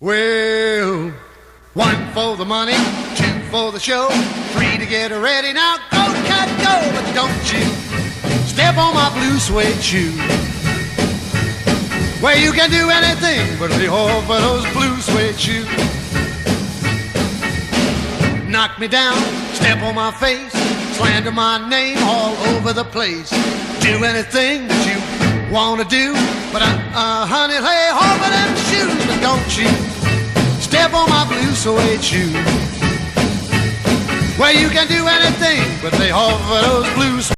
Well, one for the money, two for the show, three to get ready. Now go, cat, go, but don't you step on my blue suede shoe. Well, you can do anything but lay off of those blue suede shoes. Knock me down, step on my face, slander my name all over the place. Do anything that you wanna do, but honey, lay off of them shoes, but don't you step on my blue suede shoes. Well, you can do anything but lay off of those blue suede